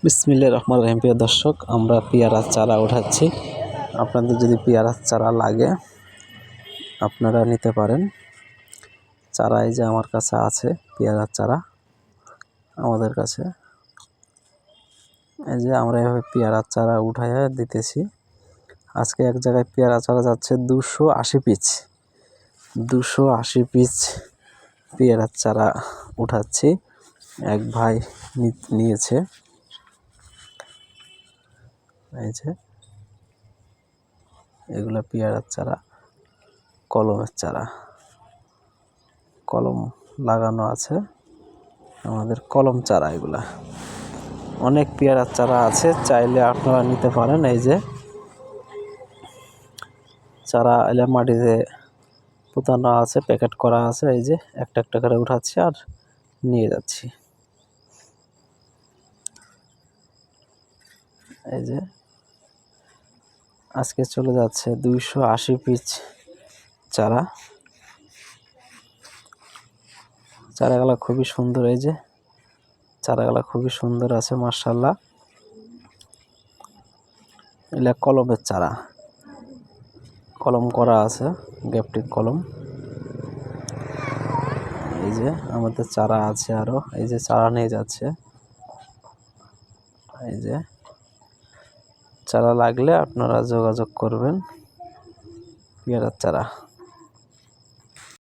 বিসমিল্লাহির রহমানির রহিম। প্রিয় দর্শক, আমরা পেয়ারার চারা উঠাচ্ছি। আপনাদের যদি পেয়ারার চারা লাগে আপনারা নিতে পারেন। চারা এই যে আমার কাছে আছে পেয়ারার চারা আমাদের কাছে। এই যে আমরা এভাবে পেয়ারার চারা উঠাইয়া দিতেছি। আজকে এক জায়গায় পেয়ারা চারা যাচ্ছে 280 পিস। 280 পিস পেয়ারার চারা উঠাচ্ছি। এক ভাই নিয়েছে। এই যে এগুলো পেয়ারার চারা, কলমের চারা, কলম লাগানো আছে আমাদের, কলম চারা। এগুলা অনেক পেয়ারার চারা আছে, চাইলে আপনারা নিতে পারেন। এই যে চারা এলে মাটিতে পোতানো আছে, প্যাকেট করা আছে। এই যে একটা একটা করে উঠাচ্ছি আর নিয়ে যাচ্ছি। এই যে আজকে চলে যাচ্ছে 280 পিস চারা। চারাগুলা খুবই সুন্দর। এই যে চারাগুলা খুবই সুন্দর আছে, মাশাআল্লাহ। এগুলা কলমের চারা, কলম করা আছে, গ্যাপটিক কলম। এই যে আমাদের চারা আছে আরো। এই যে চারা নিয়ে যাচ্ছে। এই যে চারা লাগলে আপনারা যোগাযোগ করবেন। পেয়ারার চারা।